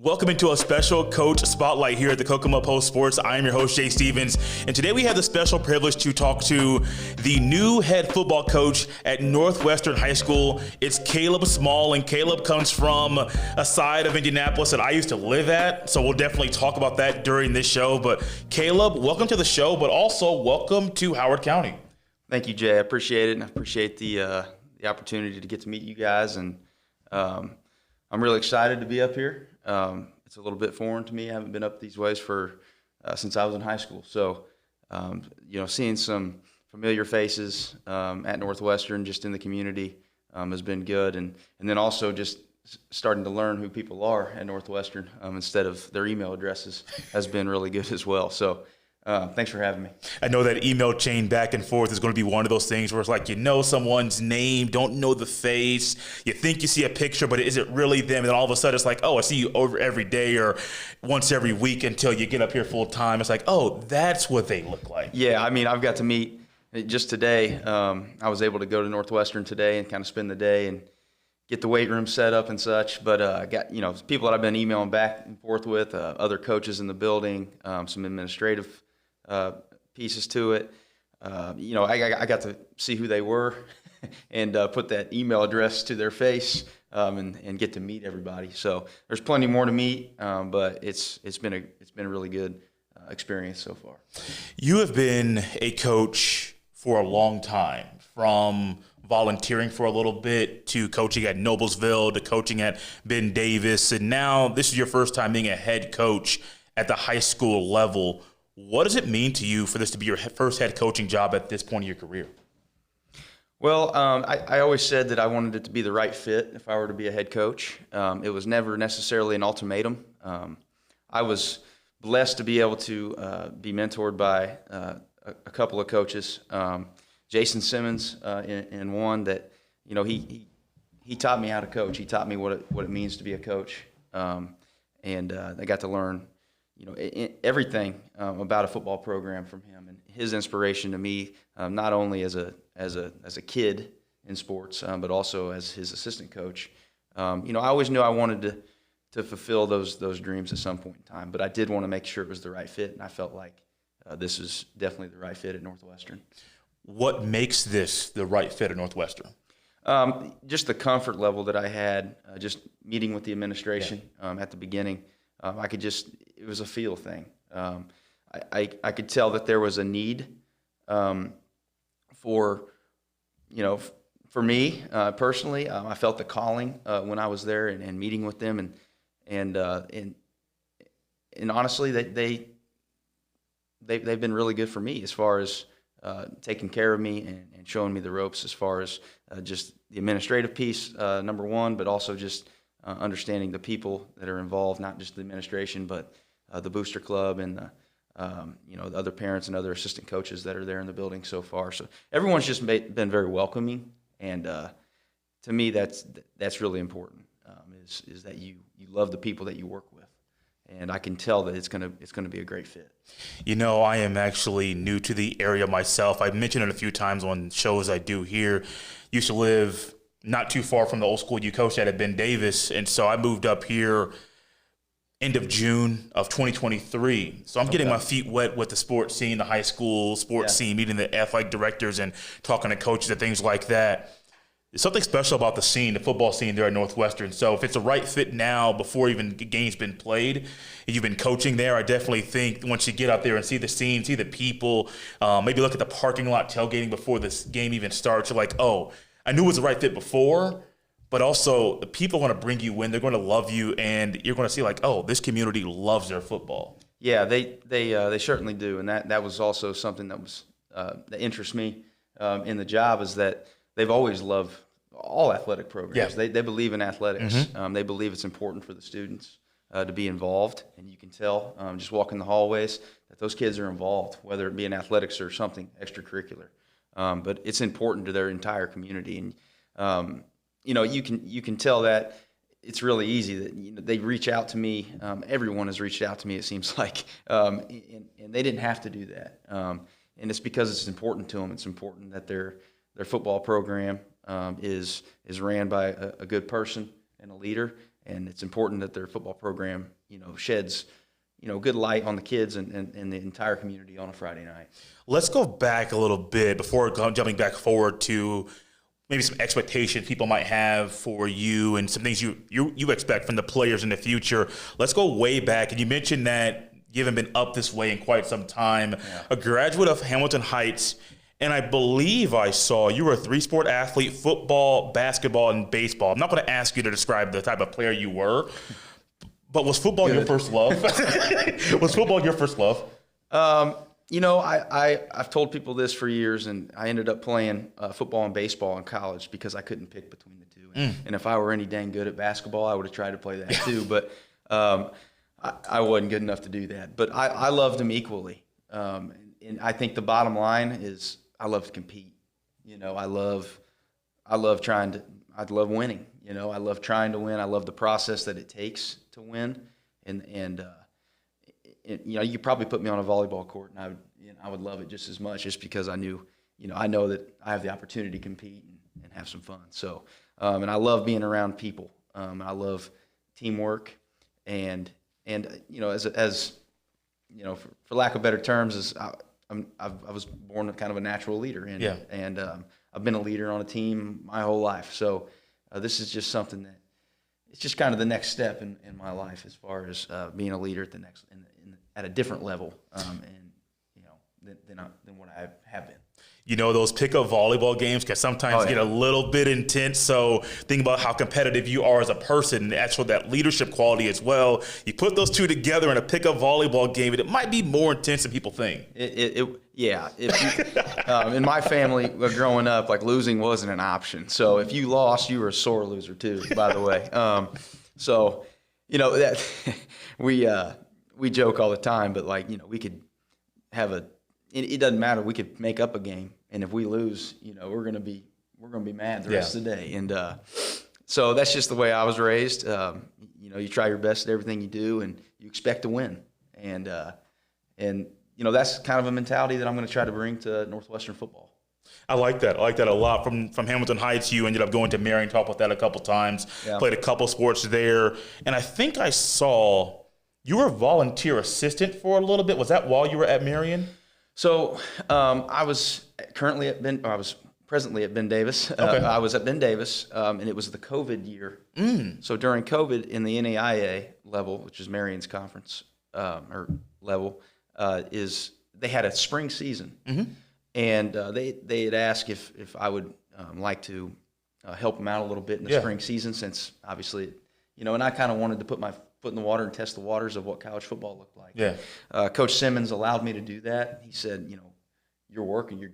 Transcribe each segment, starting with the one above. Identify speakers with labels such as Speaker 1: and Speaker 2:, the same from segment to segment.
Speaker 1: Welcome into a special coach spotlight here at the Kokomo Post Sports. I am your host, Jay Stevens, and today we have the special privilege to talk to the new head football coach at Northwestern High School. It's Caleb Small, and Caleb comes from a side of Indianapolis that I used to live at, so we'll definitely talk about that during this show. But Caleb, welcome to the show, but also welcome to Howard County.
Speaker 2: Thank you, Jay. I appreciate it, and I appreciate the opportunity to get to meet you guys, and I'm really excited to be up here. It's a little bit foreign to me. I haven't been up these ways since I was in high school. So, seeing some familiar faces at Northwestern, just in the community, has been good. And then also just starting to learn who people are at Northwestern instead of their email addresses has been really good as well. So, thanks for having me.
Speaker 1: I know that email chain back and forth is going to be one of those things where it's like, you know someone's name, don't know the face. You think you see a picture, but is it really them? And then all of a sudden it's like, oh, I see you over every day or once every week until you get up here full time. It's like, oh, that's what they look like.
Speaker 2: Yeah, I mean, I've got to meet just today. I was able to go to Northwestern today and kind of spend the day and get the weight room set up and such. But I got, people that I've been emailing back and forth with, other coaches in the building, some administrative pieces to it. I got to see who they were and put that email address to their face and get to meet everybody. So there's plenty more to meet, but it's been a really good experience so far.
Speaker 1: You have been a coach for a long time, from volunteering for a little bit to coaching at Noblesville to coaching at Ben Davis, and now this is your first time being a head coach at the high school level. What does it mean to you for this to be your first head coaching job at this point in your career?
Speaker 2: Well, I always said that I wanted it to be the right fit if I were to be a head coach. It was never necessarily an ultimatum. I was blessed to be able to be mentored by a couple of coaches. Jason Simmons in one that, he taught me how to coach. He taught me what it means to be a coach. And I got to learn everything about a football program from him, and his inspiration to me, not only as a kid in sports, but also as his assistant coach. I always knew I wanted to fulfill those dreams at some point in time, but I did want to make sure it was the right fit, and I felt like this was definitely the right fit at Northwestern.
Speaker 1: What makes this the right fit at Northwestern?
Speaker 2: Just the comfort level that I had, just meeting with the administration at the beginning. It was a feel thing. I could tell that there was a need for me personally. I felt the calling when I was there and meeting with them, and honestly, they've been really good for me as far as taking care of me and showing me the ropes as far as just the administrative piece, number one, but also just understanding the people that are involved, not just the administration, but the booster club and the other parents and other assistant coaches that are there in the building so far. So everyone's just been very welcoming, and to me, that's really important. Is that you love the people that you work with, and I can tell that it's gonna be a great fit.
Speaker 1: I am actually new to the area myself. I've mentioned it a few times on shows I do here. Used to live not too far from the old school you coached at Ben Davis, and so I moved up here end of June of 2023. So I'm getting my feet wet with the sports scene, the high school sports scene, meeting the athletic directors and talking to coaches and things like that. There's something special about the scene, the football scene there at Northwestern. So if it's a right fit now, before even the game's been played, and you've been coaching there, I definitely think once you get out there and see the scene, see the people, maybe look at the parking lot tailgating before this game even starts, you're like, oh, I knew it was the right fit before, but also the people want to bring you in. They're going to love you, and you're going to see like, oh, this community loves their football.
Speaker 2: Yeah, they certainly do, and that was also something that was that interests me in the job, is that they've always loved all athletic programs.
Speaker 1: Yeah.
Speaker 2: They believe in athletics.
Speaker 1: Mm-hmm.
Speaker 2: They believe it's important for the students to be involved, and you can tell just walking the hallways that those kids are involved, whether it be in athletics or something extracurricular. But it's important to their entire community, and you can tell that it's really easy that they reach out to me. Everyone has reached out to me, it seems like, and they didn't have to do that. And it's because it's important to them. It's important that their football program is ran by a good person and a leader, and it's important that their football program, sheds, good light on the kids and the entire community on a Friday night.
Speaker 1: Let's go back a little bit before jumping back forward to maybe some expectations people might have for you and some things you expect from the players in the future. Let's go way back. And you mentioned that you haven't been up this way in quite some time. Yeah. A graduate of Hamilton Heights, and I believe I saw you were a 3-sport athlete: football, basketball, and baseball. I'm not going to ask you to describe the type of player you were, but was football your first love? Was football your first love?
Speaker 2: I've told people this for years, and I ended up playing football and baseball in college because I couldn't pick between the two. And if I were any dang good at basketball, I would have tried to play that too. But I wasn't good enough to do that. But I loved them equally. And I think the bottom line is I love to compete. I love winning. I love trying to win. I love the process that it takes to win. And you probably put me on a volleyball court, and I would love it just as much, just because I know that I have the opportunity to compete and have some fun. So, and I love being around people. I love teamwork, and as for lack of better terms, I was born kind of a natural leader, and I've been a leader on a team my whole life. So this is just something that it's just kind of the next step in my life as far as being a leader at a different level, than what I have been.
Speaker 1: Those pickup volleyball games can sometimes get a little bit intense. So think about how competitive you are as a person, and actual that leadership quality as well. You put those two together in a pickup volleyball game, and it might be more intense than people think. In my family, growing up, like, losing wasn't an option. So if you lost, you were a sore loser too, by the way. That we joke all the time, but we could have it doesn't matter. We could make up a game, and if we lose, we're gonna be mad the rest of the day. And so that's just the way I was raised. You try your best at everything you do, and you expect to win. And that's kind of a mentality that I'm going to try to bring to Northwestern football. I like that. I like that a lot. From Hamilton Heights, you ended up going to Marion. Talked about that a couple times. Yeah. Played a couple sports there, and I think I saw you were a volunteer assistant for a little bit. Was that while you were at Marion?
Speaker 2: So I was presently at Ben Davis. Okay. I was at Ben Davis, and it was the COVID year. So during COVID, in the NAIA level, which is Marion's conference or level, they had a spring season, and they had asked if I would like to help them out a little bit in the spring season, since obviously, and I kind of wanted to put my foot in the water and test the waters of what college football looked like. Yeah. Coach Simmons allowed me to do that. He said, you're working, you're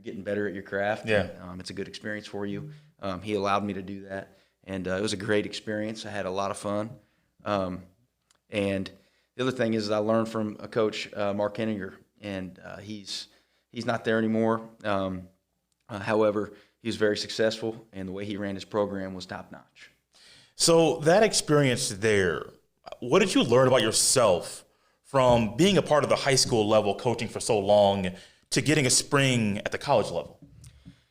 Speaker 2: getting better at your craft. Yeah. And, it's a good experience for you. He allowed me to do that, and it was a great experience. I had a lot of fun. And the other thing is I learned from a coach, Mark Henninger, and he's not there anymore. However, he was very successful, and the way he ran his program was top-notch.
Speaker 1: So that experience there, what did you learn about yourself from being a part of the high school level, coaching for so long, to getting a spring at the college level?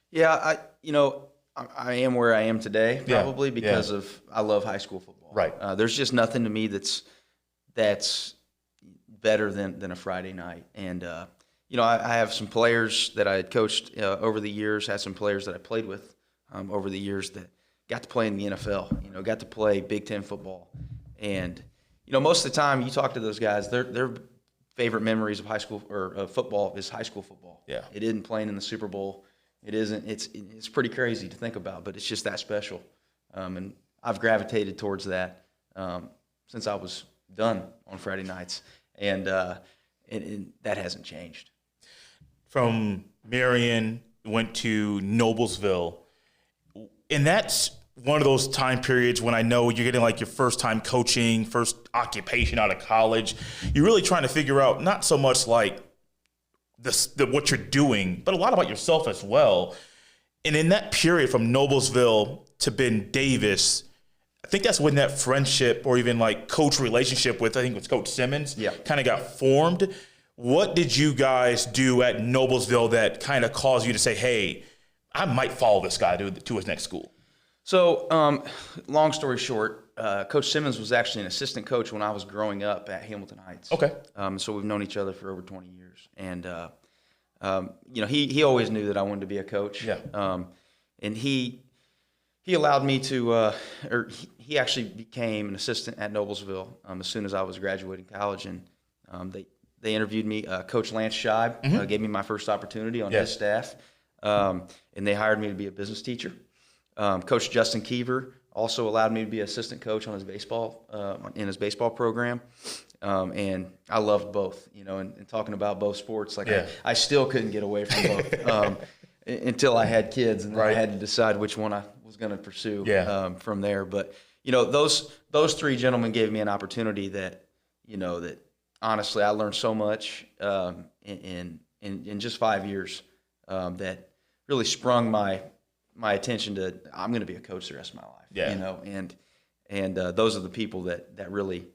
Speaker 2: Yeah, I am where I am today, probably because of I love high school football.
Speaker 1: Right.
Speaker 2: There's just nothing to me that's better than a Friday night. And I have some players that I had coached over the years. Had some players that I played with over the years that got to play in the NFL. Got to play Big Ten football. And most of the time, you talk to those guys, their favorite memories of high school or of football is high school football. Yeah. It isn't playing in the Super Bowl. It isn't. It's pretty crazy to think about, but it's just that special. And I've gravitated towards that since I was done on Friday nights, and that hasn't changed.
Speaker 1: From Marion, went to Noblesville, and that's one of those time periods when I know you're getting like your first time coaching, first occupation out of college. You're really trying to figure out not so much like what you're doing, but a lot about yourself as well. And in that period from Noblesville to Ben Davis, I think that's when that friendship or even like coach relationship with, I think it was Coach Simmons, kind of got formed. What did you guys do at Noblesville that kind of caused you to say, hey, I might follow this guy to his next school?
Speaker 2: So, long story short, Coach Simmons was actually an assistant coach when I was growing up at Hamilton Heights.
Speaker 1: Okay.
Speaker 2: So we've known each other for over 20 years, and he always knew that I wanted to be a coach.
Speaker 1: Yeah.
Speaker 2: And he allowed me to, he actually became an assistant at Noblesville as soon as I was graduating college, and they interviewed me. Coach Lance Scheib gave me my first opportunity on his staff, and they hired me to be a business teacher. Coach Justin Keever also allowed me to be assistant coach on his baseball program, and I loved both. And talking about both sports, I still couldn't get away from both until I had kids, and then I had to decide which one I was going to pursue from there. But those three gentlemen gave me an opportunity that honestly I learned so much in just 5 years that really sprung my attention to I'm going to be a coach the rest of my life. And those are the people that really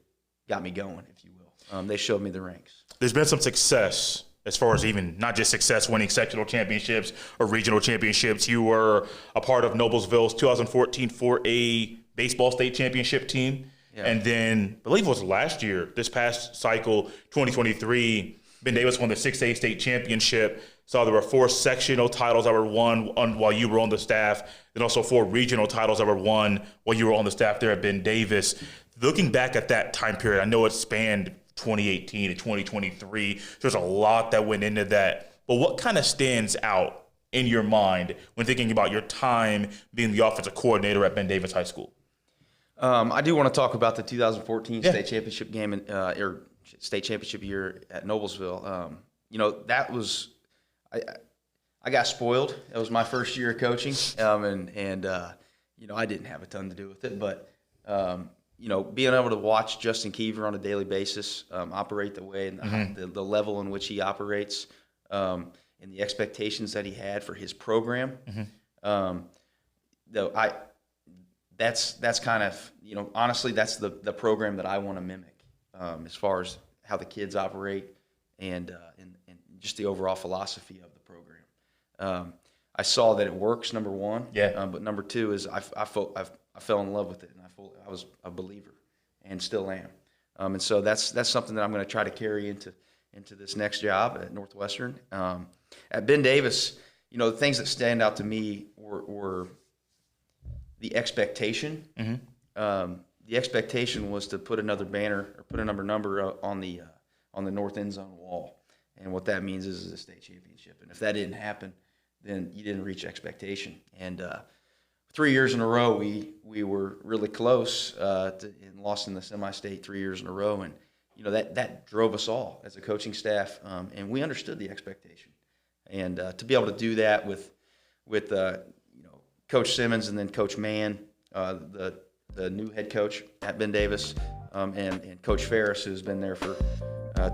Speaker 2: got me going, if you will. They showed me the ranks.
Speaker 1: There's been some success as far as even not just success winning sectional championships or regional championships. You were a part of Noblesville's 2014 4A baseball state championship team. Yeah. And then I believe it was last year, this past cycle, 2023, Ben Davis won the 6A state championship. So there were 4 sectional titles that were won while you were on the staff, then also 4 regional titles that were won while you were on the staff there at Ben Davis. Looking back at that time period, I know it spanned 2018 to 2023. There's a lot that went into that. But what kind of stands out in your mind when thinking about your time being the offensive coordinator at Ben Davis High School?
Speaker 2: I do want to talk about the 2014 state championship game or state championship year at Noblesville. That was I got spoiled. It was my first year of coaching, and I didn't have a ton to do with it. But being able to watch Justin Keever on a daily basis operate the way and the level in which he operates, and the expectations that he had for his program, that's kind of honestly that's the program that I want to mimic as far as how the kids operate and just the overall philosophy of the program. I saw that it works, number one. But number two is I fell in love with it, and I was a believer, and still am. And so that's something that I'm going to try to carry into this next job at Northwestern. At Ben Davis, the things that stand out to me were the expectation. The expectation was to put another banner or put another number on the north end zone wall. And what that means is a state championship. And if that didn't happen, then you didn't reach expectation. And 3 years in a row, we were really close and lost in the semi-state 3 years in a row. And that drove us all as a coaching staff, and we understood the expectation. And to be able to do that with Coach Simmons and then Coach Mann, the new head coach at Ben Davis, and Coach Ferris, who's been there for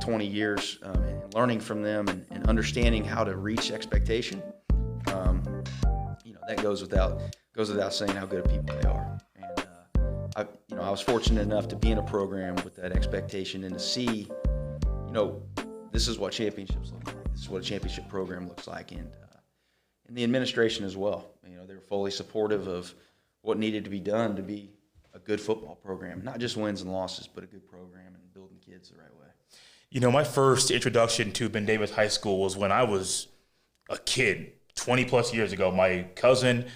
Speaker 2: 20 years, and learning from them and understanding how to reach expectation, that goes without saying how good of people they are. And I was fortunate enough to be in a program with that expectation and to see, this is what championships look like. This is what a championship program looks like, and the administration as well. They were fully supportive of what needed to be done to be a good football program, not just wins and losses, but a good program and building kids the right way.
Speaker 1: My first introduction to Ben Davis High School was when I was a kid, 20 plus years ago. My cousin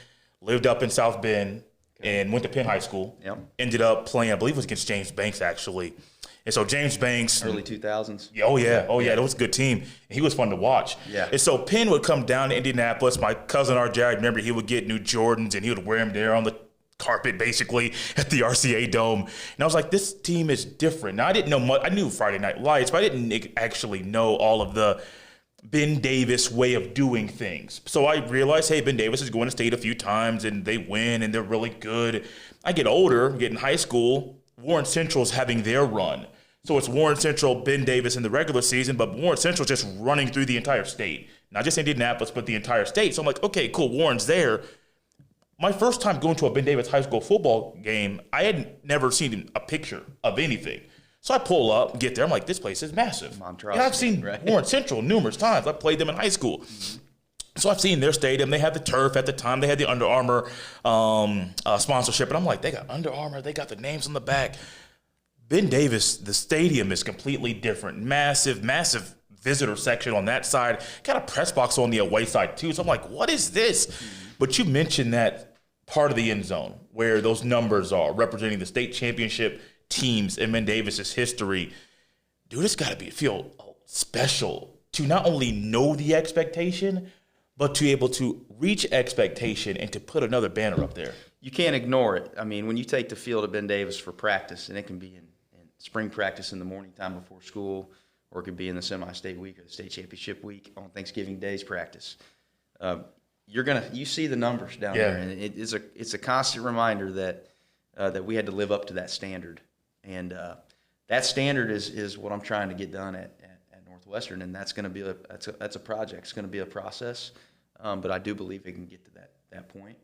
Speaker 1: lived up in South Bend and went to Penn High School.
Speaker 2: Yep.
Speaker 1: Ended up playing, I believe it was against James Banks, actually. And so James Banks.
Speaker 2: Early 2000s.
Speaker 1: Oh, yeah. That was a good team. He was fun to watch.
Speaker 2: Yeah.
Speaker 1: And so Penn would come down to Indianapolis. My cousin RJ, I remember he would get new Jordans and he would wear them there on the carpet, basically, at the RCA Dome. And I was like, this team is different. Now, I didn't know much. I knew Friday Night Lights, but I didn't actually know all of the Ben Davis way of doing things. So I realized, hey, Ben Davis is going to state a few times and they win and they're really good. I get older, get in high school, Warren Central's having their run. So it's Warren Central, Ben Davis in the regular season, but Warren Central's just running through the entire state. Not just Indianapolis, but the entire state. So I'm like, okay, cool, Warren's there. My first time going to a Ben Davis High School football game, I had never seen a picture of anything. So I pull up, get there. I'm like, this place is massive.
Speaker 2: Montrosity,
Speaker 1: I've seen
Speaker 2: right?
Speaker 1: Warren Central numerous times. I played them in high school. So I've seen their stadium. They had the turf at the time. They had the Under Armour sponsorship. And I'm like, they got Under Armour. They got the names on the back. Ben Davis, the stadium is completely different. Massive, massive visitor section on that side. Got a press box on the away side, too. So I'm like, what is this? But you mentioned that part of the end zone where those numbers are representing the state championship teams in Ben Davis's history. Dude, it's got to feel special to not only know the expectation, but to be able to reach expectation and to put another banner up there.
Speaker 2: You can't ignore it. I mean, when you take the field at Ben Davis for practice, and it can be in spring practice in the morning time before school, or it could be in the semi-state week or the state championship week on Thanksgiving Day's practice. You see the numbers down there, and it's a constant reminder that we had to live up to that standard, and that standard is what I'm trying to get done at Northwestern, and that's going to be that's a project. It's going to be a process, but I do believe it can get to that point,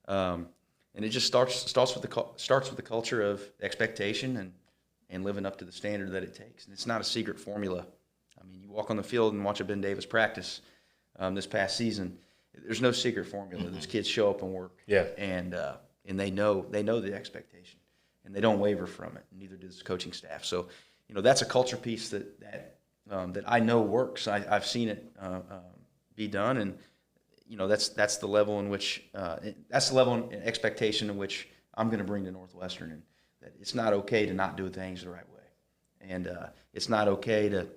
Speaker 2: and it just starts with the culture of expectation and living up to the standard that it takes. And it's not a secret formula. I mean, you walk on the field and watch a Ben Davis practice this past season. There's no secret formula. Those kids show up and work, and they know the expectation, and they don't waver from it. Neither does the coaching staff. So, that's a culture piece that I know works. I've seen it be done, and that's the level in which that's the level and expectation in which I'm going to bring to Northwestern, and that it's not okay to not do things the right way, and it's not okay to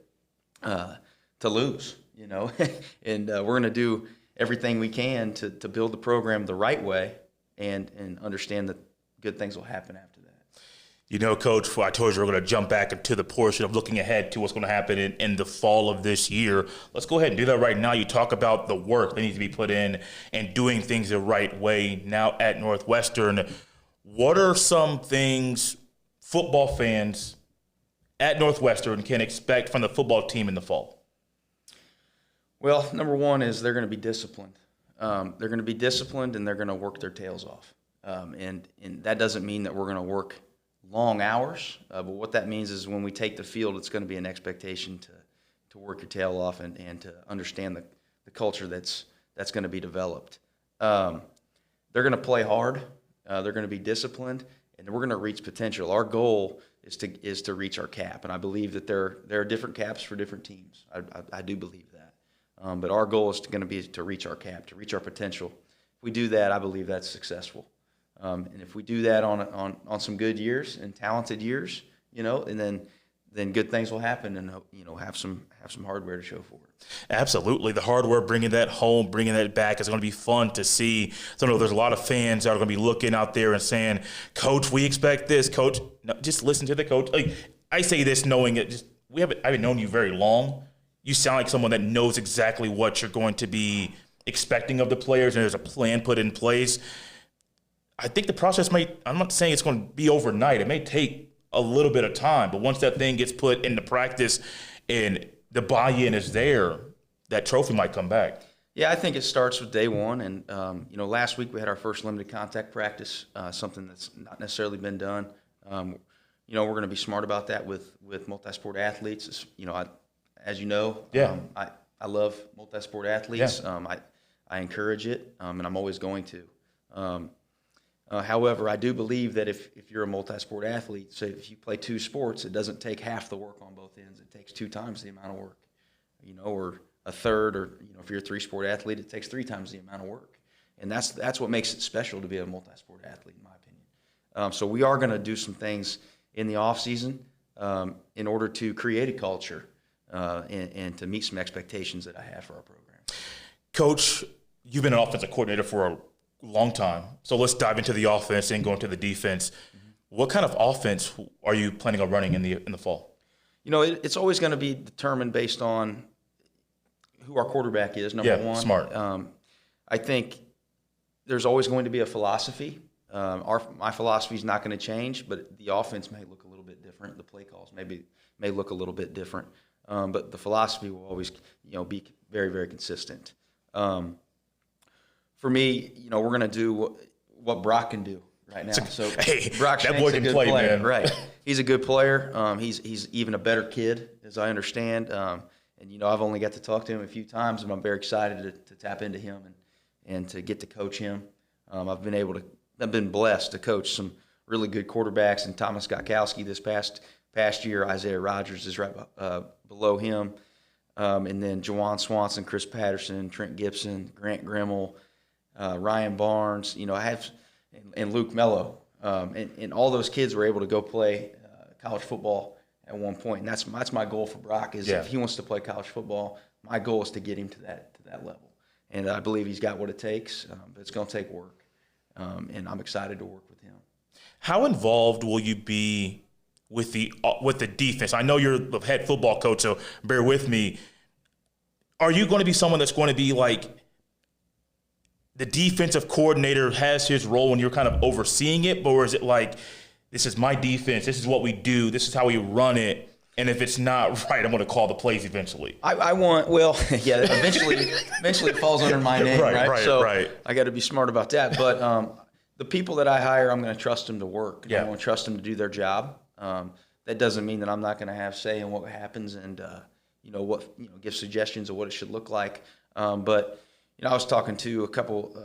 Speaker 2: lose, and we're going to do everything we can to build the program the right way, and understand that good things will happen after that.
Speaker 1: Coach, I told you we're going to jump back into the portion of looking ahead to what's going to happen in the fall of this year. Let's go ahead and do that right now. You talk about the work that needs to be put in and doing things the right way now at Northwestern. What are some things football fans at Northwestern can expect from the football team in the fall?
Speaker 2: Well, number one is they're going to be disciplined. They're going to be disciplined, and they're going to work their tails off. And that doesn't mean that we're going to work long hours, but what that means is when we take the field, it's going to be an expectation to work your tail off and to understand the culture that's going to be developed. They're going to play hard. They're going to be disciplined, and we're going to reach potential. Our goal is to reach our cap, and I believe that there are different caps for different teams. I do believe that, but our goal is going to be to reach our cap, to reach our potential. If we do that, I believe that's successful. And if we do that on some good years and talented years, and then good things will happen, and have some hardware to show for it.
Speaker 1: Absolutely, the hardware, bringing that home, bringing that back is going to be fun to see. So I know there's a lot of fans that are going to be looking out there and saying, "Coach, we expect this." Coach, no, just listen to the coach. Like, I say this knowing it. I haven't known you very long. You sound like someone that knows exactly what you're going to be expecting of the players, and there's a plan put in place. I think the process I'm not saying it's going to be overnight. It may take a little bit of time, but once that thing gets put into practice and the buy-in is there, that trophy might come back.
Speaker 2: Yeah, I think it starts with day one. And, last week we had our first limited contact practice, something that's not necessarily been done. We're going to be smart about that with multi-sport athletes. As you know, I love multi-sport athletes. Yeah. I encourage it, and I'm always going to. However, I do believe that if you're a multi-sport athlete, say if you play two sports, it doesn't take half the work on both ends. It takes 2 times the amount of work, or a third, or if you're a 3-sport athlete, it takes 3 times the amount of work. And that's what makes it special to be a multi-sport athlete, in my opinion. So we are going to do some things in the off season in order to create a culture and to meet some expectations that I have for our program.
Speaker 1: Coach, you've been an offensive coordinator for a long time. So let's dive into the offense and go into the defense. Mm-hmm. What kind of offense are you planning on running in the fall?
Speaker 2: It's always going to be determined based on who our quarterback is, number one.
Speaker 1: Smart.
Speaker 2: I think there's always going to be a philosophy. My philosophy is not going to change, but the offense may look a little bit different. The play calls may look a little bit different. But the philosophy will always, be very, very consistent. For me, we're going to do what Brock can do right now. So Brock
Speaker 1: that boy can
Speaker 2: good
Speaker 1: play,
Speaker 2: player,
Speaker 1: man.
Speaker 2: Right? He's a good player. He's even a better kid, as I understand. And I've only got to talk to him a few times, and I'm very excited to tap into him and to get to coach him. I've been blessed to coach some really good quarterbacks, and Thomas Gokowski this past year. Isaiah Rogers is right below him. And then Jawan Swanson, Chris Patterson, Trent Gibson, Grant Grimmel, Ryan Barnes, I have, and Luke Mello. And all those kids were able to go play college football at one point. And that's my goal for Brock is if he wants to play college football, my goal is to get him to that level. And I believe he's got what it takes, but it's going to take work. And I'm excited to work with him.
Speaker 1: How involved will you be with the defense? I know you're the head football coach, so bear with me. Are you going to be someone that's going to be like the defensive coordinator has his role and you're kind of overseeing it, or is it like, this is my defense, this is what we do, this is how we run it, and if it's not right, I'm going to call the plays eventually?
Speaker 2: Eventually it falls under my name, right? So I got to be smart about that. But the people that I hire, I'm going to trust them to work. I'm going to trust them to do their job. That doesn't mean that I'm not going to have say in what happens and give suggestions of what it should look like. But I was talking to a couple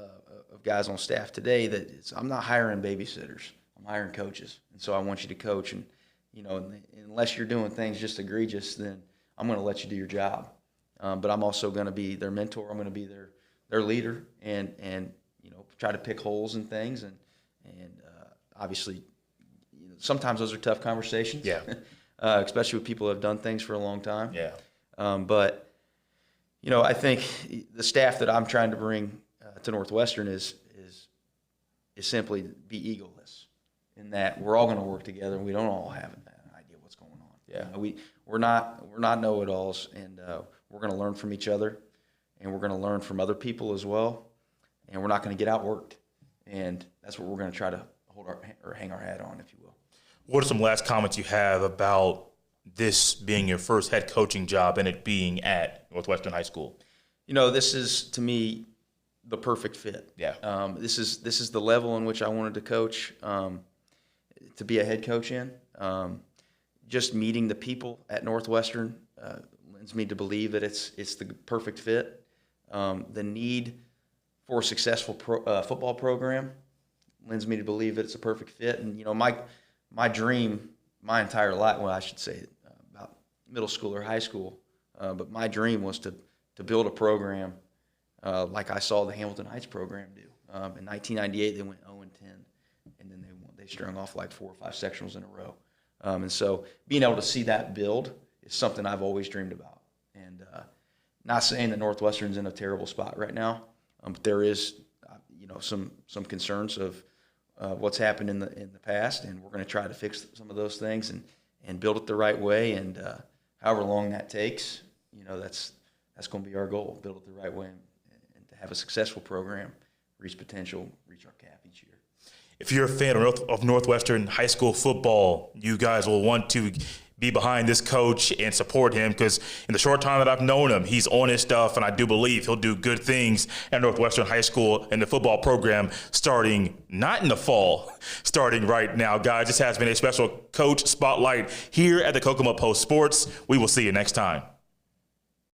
Speaker 2: of guys on staff today that I'm not hiring babysitters. I'm hiring coaches, and so I want you to coach. And unless you're doing things just egregious, then I'm going to let you do your job. But I'm also going to be their mentor. I'm going to be their leader, and try to pick holes in things. And obviously, sometimes those are tough conversations.
Speaker 1: Yeah.
Speaker 2: Especially with people who have done things for a long time.
Speaker 1: Yeah.
Speaker 2: But I think the staff that I'm trying to bring to Northwestern is simply be egoless, in that we're all going to work together and we don't all have an idea what's going on.
Speaker 1: Yeah.
Speaker 2: We're not know-it-alls, and we're going to learn from each other, and we're going to learn from other people as well, and we're not going to get outworked, and that's what we're going to try to hang our hat on, if you will.
Speaker 1: What are some last comments you have about this being your first head coaching job and it being at Northwestern High School?
Speaker 2: This is, to me, the perfect fit.
Speaker 1: Yeah.
Speaker 2: This is the level in which I wanted to coach, to be a head coach in. Just meeting the people at Northwestern lends me to believe that it's the perfect fit. The need for a successful football program lends me to believe that it's a perfect fit. And my dream, my entire life, well, I should say about middle school or high school, but my dream was to build a program like I saw the Hamilton Heights program do. In 1998, they went 0-10, and then they strung off like 4 or 5 sectionals in a row. And so being able to see that build is something I've always dreamed about. And not saying that Northwestern's in a terrible spot right now, but there is some concerns of what's happened in the past, and we're going to try to fix some of those things and build it the right way. And however long that takes, that's going to be our goal: build it the right way and to have a successful program, reach potential, reach our cap each year.
Speaker 1: If you're a fan of Northwestern High School football, you guys will want to be behind this coach and support him, because in the short time that I've known him, he's on his stuff, and I do believe he'll do good things at Northwestern High School and the football program starting not in the fall, starting right now. Guys, this has been a special coach spotlight here at the Kokomo Post Sports. We will see you next time.